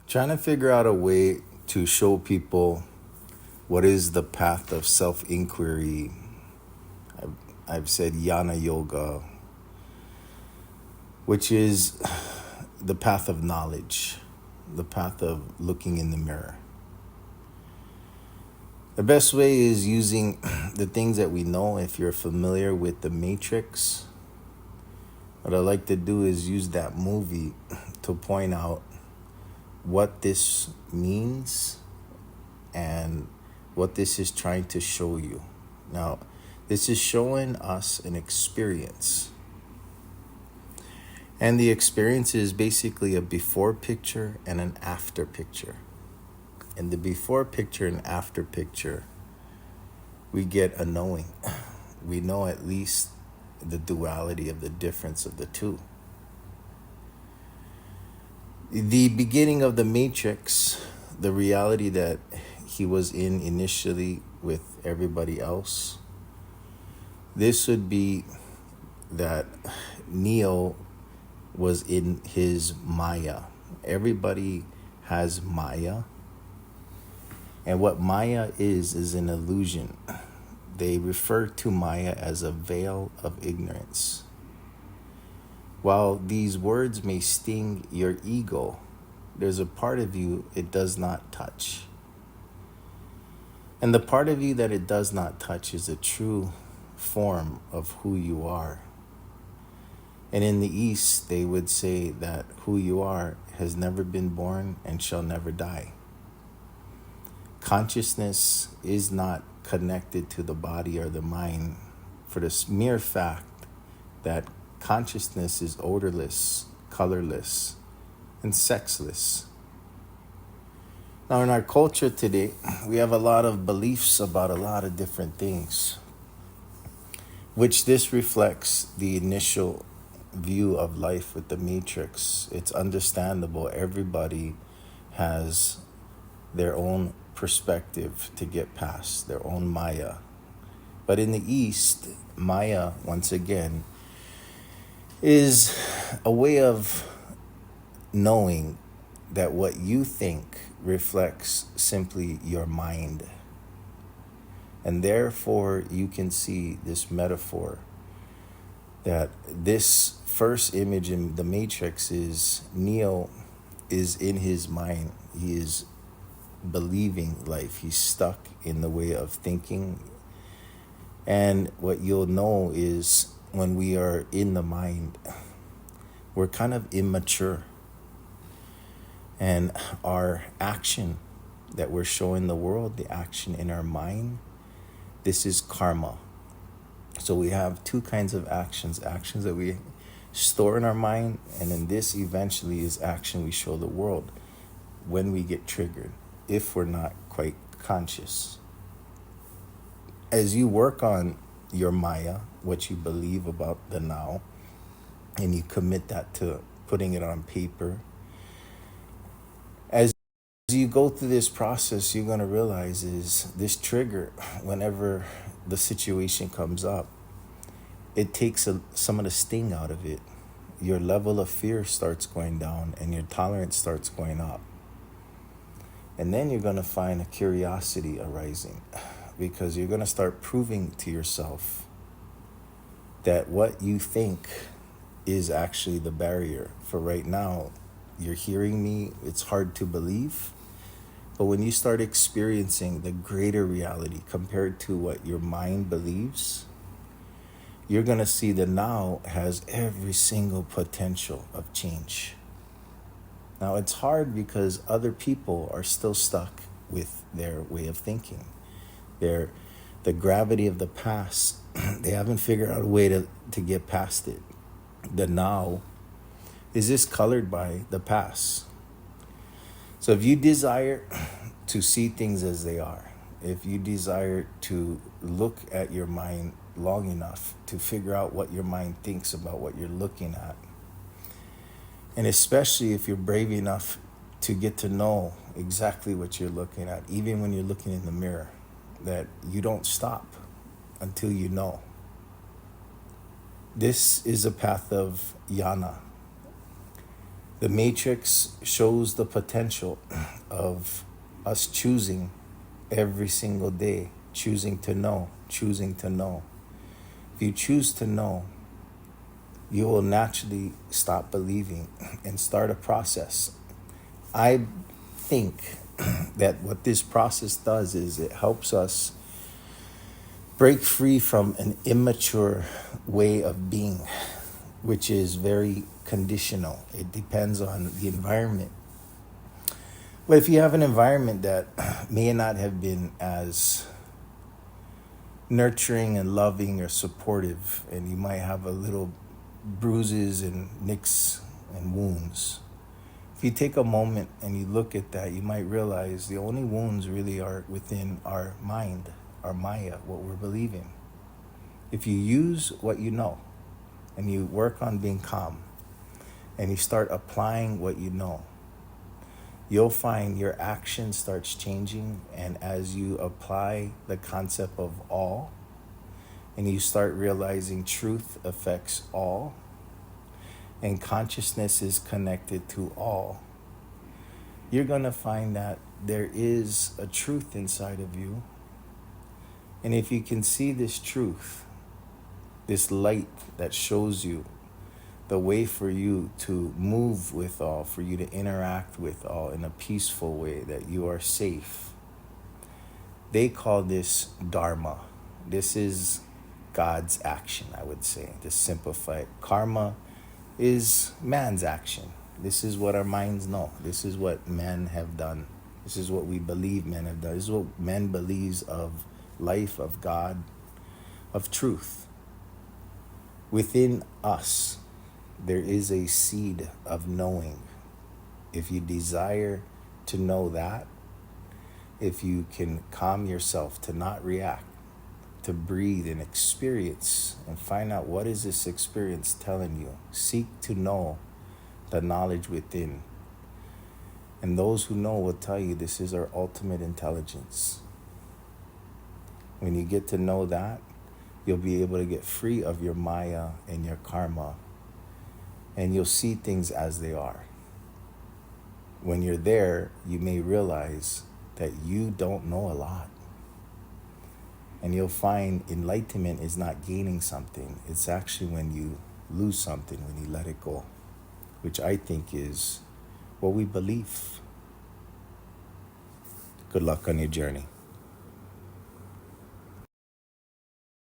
Trying to figure out a way to show people what is the path of self-inquiry. I've said Jhana yoga, which is the path of knowledge, the path of looking in the mirror. The best way is using the things that we know. If you're familiar with the Matrix, what I like to do is use that movie to point out what this means and what this is trying to show you. Now, this is showing us an experience. And the experience is basically a before picture and an after picture. In the before picture and after picture, we get a knowing. We know at least the duality of the difference of the two. The beginning of the Matrix, the reality that he was in initially with everybody else, this would be that Neo was in his Maya. Everybody has Maya. And what Maya is an illusion. They refer to Maya as a veil of ignorance. While these words may sting your ego, there's a part of you it does not touch. And the part of you that it does not touch is a true form of who you are. And in the East, they would say that who you are has never been born and shall never die. Consciousness is not connected to the body or the mind for the mere fact that consciousness is odorless, colorless, and sexless. Now, in our culture today, we have a lot of beliefs about a lot of different things, which this reflects the initial view of life with the Matrix. It's understandable. Everybody has their own perspective to get past, their own Maya. But in the East, Maya, once again, is a way of knowing that what you think reflects simply your mind. And therefore, you can see this metaphor that this first image in the Matrix is Neo is in his mind. He is believing life. He's stuck in the way of thinking. And what you'll know is when we are in the mind, we're kind of immature. And our action that we're showing the world, the action in our mind, this is karma. So we have two kinds of actions that we store in our mind, and then this eventually is action we show the world when we get triggered, if we're not quite conscious. As you work on your Maya, what you believe about the now, and you commit that to putting it on paper, as you go through this process, you're going to realize is this trigger, whenever the situation comes up, it takes some of the sting out of it. Your level of fear starts going down and your tolerance starts going up. And then you're going to find a curiosity arising, because you're going to start proving to yourself that what you think is actually the barrier. For right now, you're hearing me, it's hard to believe. But when you start experiencing the greater reality compared to what your mind believes, you're going to see that now has every single potential of change. Now, it's hard because other people are still stuck with their way of thinking. The gravity of the past, they haven't figured out a way to get past it. The now is just colored by the past. So if you desire to see things as they are, if you desire to look at your mind long enough to figure out what your mind thinks about what you're looking at, and especially if you're brave enough to get to know exactly what you're looking at, even when you're looking in the mirror, that you don't stop until you know. This is a path of Jhana. The matrix shows the potential of us choosing every single day, choosing to know, choosing to know. If you choose to know, you will naturally stop believing and start a process. I think that what this process does is it helps us break free from an immature way of being, which is very conditional. It depends on the environment. But if you have an environment that may not have been as nurturing and loving or supportive, and you might have a little bruises and nicks and wounds, if you take a moment and you look at that, you might realize the only wounds really are within our mind, our Maya, what we're believing. If you use what you know and you work on being calm and you start applying what you know, you'll find your action starts changing. And as you apply the concept of all and you start realizing truth affects all and consciousness is connected to all, you're going to find that there is a truth inside of you. And if you can see this truth, this light that shows you the way for you to move with all, for you to interact with all in a peaceful way, that you are safe. They call this Dharma. This is God's action, I would say, to simplify it. Karma is man's action. This is what our minds know. This is what men have done. This is what we believe men have done. This is what men believes of life, of God, of truth. Within us, there is a seed of knowing. If you desire to know that, if you can calm yourself to not react, to breathe and experience and find out what is this experience telling you, seek to know the knowledge within. And those who know will tell you this is our ultimate intelligence. When you get to know that, you'll be able to get free of your Maya and your karma, and you'll see things as they are. When you're there, you may realize that you don't know a lot. And you'll find enlightenment is not gaining something. It's actually when you lose something, when you let it go, which I think is what we believe. Good luck on your journey.